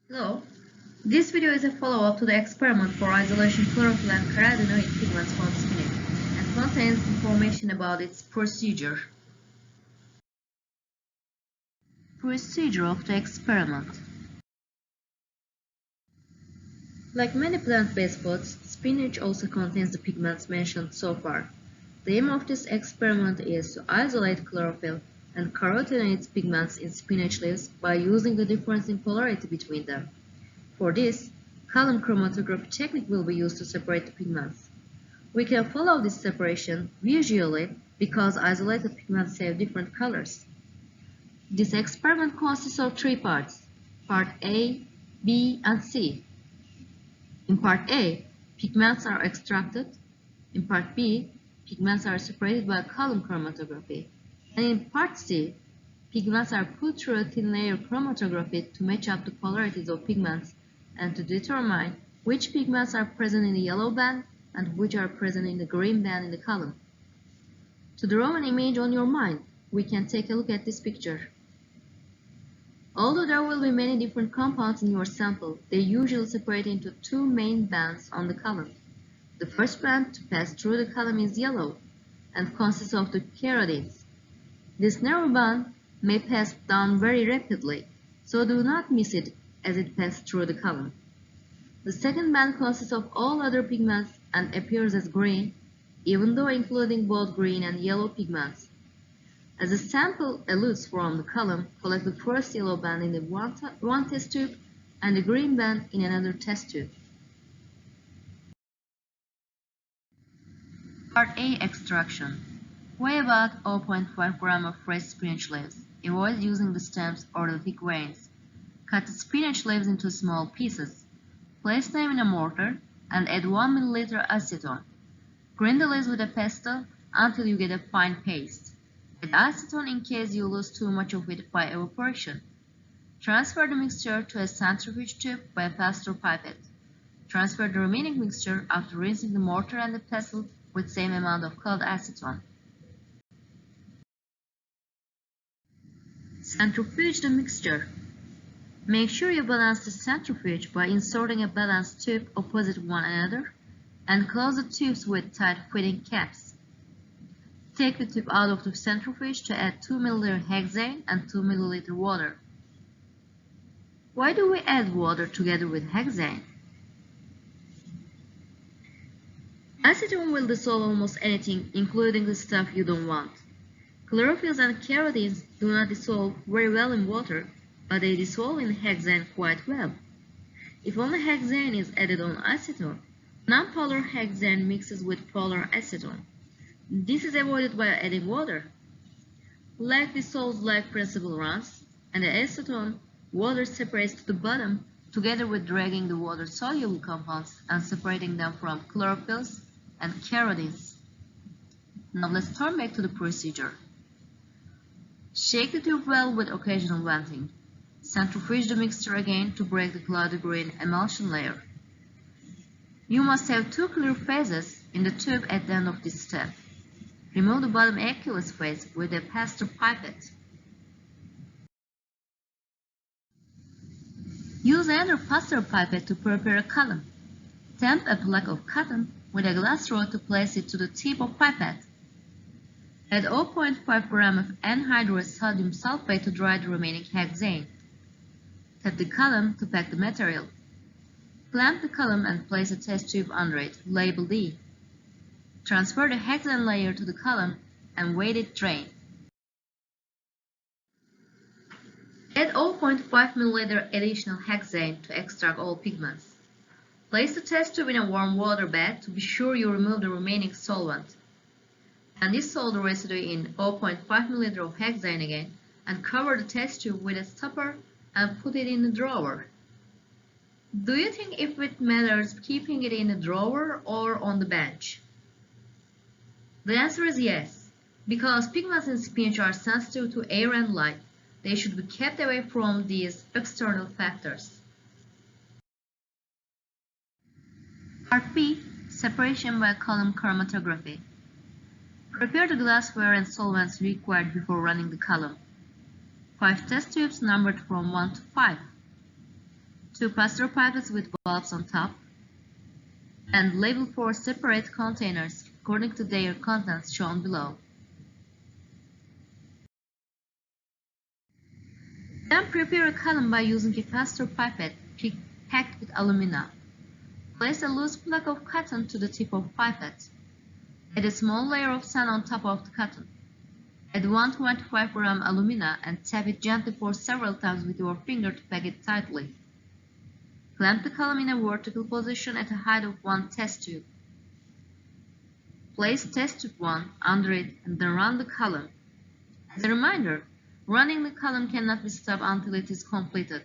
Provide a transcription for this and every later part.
Hello, this video is a follow-up to the experiment for isolation chlorophyll and carotenoid pigments from spinach and contains information about its procedure. Procedure of the experiment. Like many plant-based foods, spinach also contains the pigments mentioned so far. The aim of this experiment is to isolate chlorophyll and carotenoid pigments in spinach leaves by using the difference in polarity between them. For this, column chromatography technique will be used to separate the pigments. We can follow this separation visually because isolated pigments have different colors. This experiment consists of three parts: Part A, B, and C. In Part A, pigments are extracted. In Part B, pigments are separated by column chromatography. And in Part C, pigments are put through a thin layer chromatography to match up the polarities of pigments and to determine which pigments are present in the yellow band and which are present in the green band in the column. To draw an image on your mind, we can take a look at this picture. Although there will be many different compounds in your sample, they usually separate into two main bands on the column. The first band to pass through the column is yellow and consists of the carotenes. This narrow band may pass down very rapidly, so do not miss it as it passes through the column. The second band consists of all other pigments and appears as green, even though including both green and yellow pigments. As the sample elutes from the column, collect the first yellow band in the one test tube and the green band in another test tube. Part A extraction. Weigh about 0.5 gram of fresh spinach leaves. Avoid using the stems or the thick veins. Cut the spinach leaves into small pieces. Place them in a mortar and add 1 ml acetone. Grind the leaves with a pestle until you get a fine paste. Add acetone in case you lose too much of it by evaporation. Transfer the mixture to a centrifuge tube by a pestle pipette. Transfer the remaining mixture after rinsing the mortar and the pestle with same amount of colored acetone. Centrifuge the mixture. Make sure you balance the centrifuge by inserting a balanced tube opposite one another and close the tubes with tight fitting caps. Take the tube out of the centrifuge to add 2 ml hexane and 2 ml water. Why do we add water together with hexane? Acetone will dissolve almost anything, including the stuff you don't want. Chlorophylls and carotenes do not dissolve very well in water, but they dissolve in hexane quite well. If only hexane is added on acetone, non-polar hexane mixes with polar acetone. This is avoided by adding water. Like dissolves like principle runs, and the acetone, water separates to the bottom together with dragging the water-soluble compounds and separating them from chlorophylls and carotenes. Now let's turn back to the procedure. Shake the tube well with occasional venting. Centrifuge the mixture again to break the cloudy green emulsion layer. You must have two clear phases in the tube at the end of this step. Remove the bottom aqueous phase with a pestle pipette. Use another pestle pipette to prepare a column. Tamp a block of cotton with a glass rod to place it to the tip of pipette. Add 0.5 gram of anhydrous sodium sulfate to dry the remaining hexane. Tap the column to pack the material. Clamp the column and place a test tube under it, labeled E. Transfer the hexane layer to the column and wait it drain. Add 0.5 ml additional hexane to extract all pigments. Place the test tube in a warm water bath to be sure you remove the remaining solvent. And dissolve the residue in 0.5 ml of hexane again and cover the test tube with a stopper and put it in the drawer. Do you think if it matters keeping it in the drawer or on the bench? The answer is yes. Because pigments in spinach are sensitive to air and light, they should be kept away from these external factors. Part B. Separation by column chromatography. Prepare the glassware and solvents required before running the column. 5 test tubes numbered from 1 to 5. 2 pastel pipettes with bulbs on top, and label 4 separate containers according to their contents shown below. Then prepare a column by using a pastel pipette packed with alumina. Place a loose block of cotton to the tip of pipette. Add a small layer of sand on top of the cotton. Add 125 gram alumina and tap it gently for several times with your finger to pack it tightly. Clamp the column in a vertical position at a height of 1 test tube. Place test tube 1 under it and then run the column. As a reminder, running the column cannot be stopped until it is completed.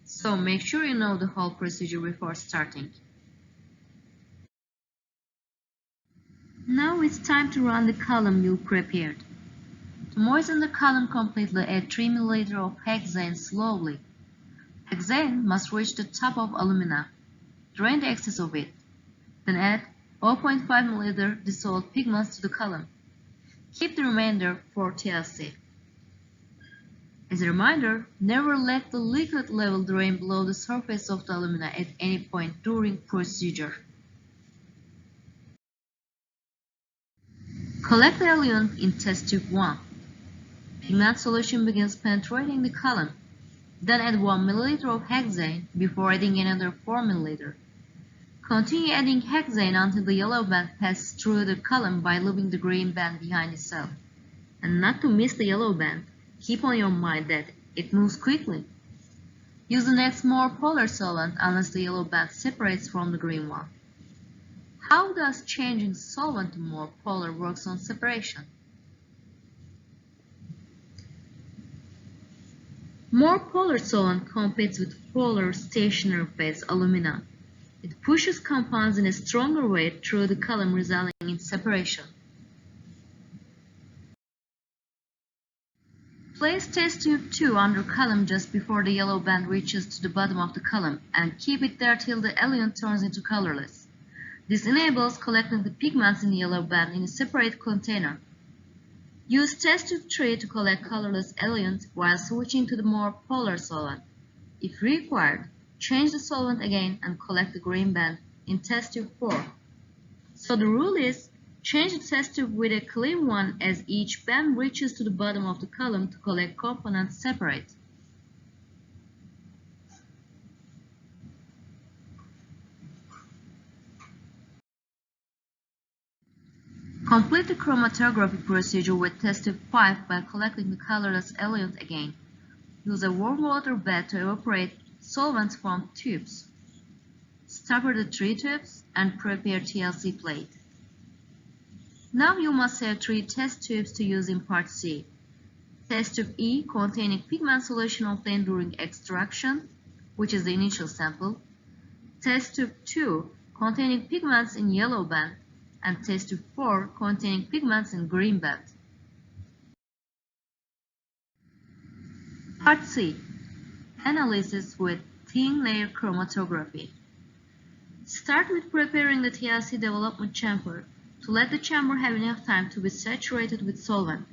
So make sure you know the whole procedure before starting. Now it's time to run the column you prepared. To moisten the column completely, add 3 ml of hexane slowly. Hexane must reach the top of alumina. Drain the excess of it. Then add 0.5 ml dissolved pigments to the column. Keep the remainder for TLC. As a reminder, never let the liquid level drain below the surface of the alumina at any point during procedure. Collect the eluent in test tube 1. Pigment solution begins penetrating the column. Then add 1 ml of hexane before adding another 4 ml. Continue adding hexane until the yellow band passes through the column by leaving the green band behind itself. And not to miss the yellow band, keep on your mind that it moves quickly. Use the next more polar solvent unless the yellow band separates from the green one. How does changing solvent to more polar works on separation? More polar solvent competes with polar stationary phase alumina. It pushes compounds in a stronger way through the column, resulting in separation. Place test tube 2 under column just before the yellow band reaches to the bottom of the column and keep it there till the eluent turns into colorless. This enables collecting the pigments in the yellow band in a separate container. Use test tube 3 to collect colorless eluent while switching to the more polar solvent. If required, change the solvent again and collect the green band in test tube 4. So the rule is, change the test tube with a clean one as each band reaches to the bottom of the column to collect components separate. Complete the chromatography procedure with test tube 5 by collecting the colorless eluent again. Use a warm water bath to evaporate solvents from tubes. Stopper the 3 tubes and prepare TLC plate. Now you must have 3 test tubes to use in part C. Test tube E containing pigment solution obtained during extraction, which is the initial sample. Test tube 2 containing pigments in yellow band, and test tube 4 containing pigments in green band. Part C. Analysis with thin layer chromatography. Start with preparing the TLC development chamber to let the chamber have enough time to be saturated with solvent.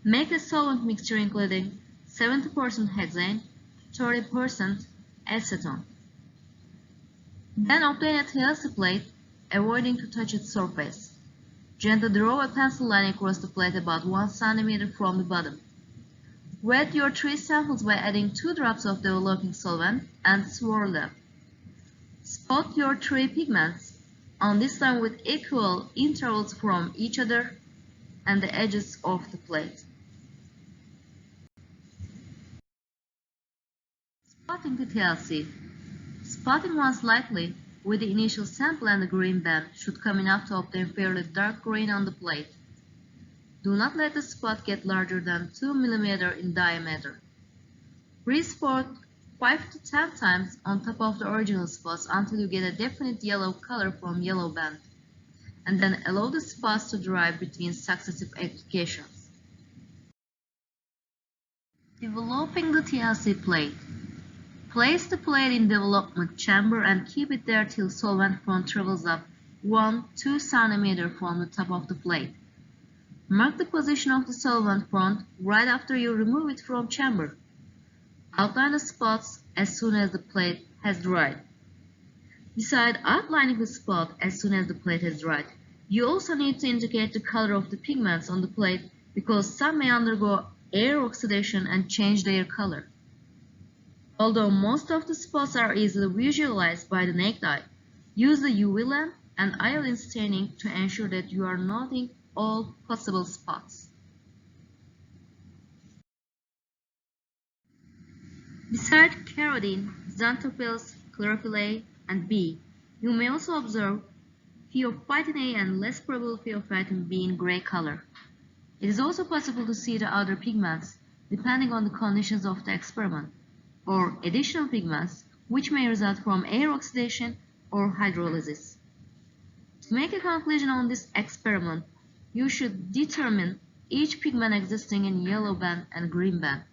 Make a solvent mixture including 70% hexane, 30% acetone. Then obtain a TLC plate, avoiding to touch its surface. Gently draw a pencil line across the plate about 1 cm from the bottom. Wet your 3 samples by adding 2 drops of developing solvent and swirl them. Spot your 3 pigments, on this time with equal intervals from each other and the edges of the plate. Spotting the TLC. Spotting one slightly with the initial sample and the green band should come enough to obtain fairly dark green on the plate. Do not let the spot get larger than 2 mm in diameter. Re-spot 5 to 10 times on top of the original spots until you get a definite yellow color from yellow band, and then allow the spots to dry between successive applications. Developing the TLC plate. Place the plate in development chamber and keep it there till solvent front travels up 1-2 cm from the top of the plate. Mark the position of the solvent front right after you remove it from chamber. Outline the spots as soon as the plate has dried. Besides outlining the spot as soon as the plate has dried, you also need to indicate the color of the pigments on the plate because some may undergo air oxidation and change their color. Although most of the spots are easily visualized by the naked eye, use the UV lamp and iodine staining to ensure that you are noting all possible spots. Besides carotene, xanthophylls, chlorophyll A, and B, you may also observe pheophytin A and less probable pheophytin B in gray color. It is also possible to see the other pigments depending on the conditions of the experiment, or additional pigments which may result from air oxidation or hydrolysis. To make a conclusion on this experiment, you should determine each pigment existing in yellow band and green band.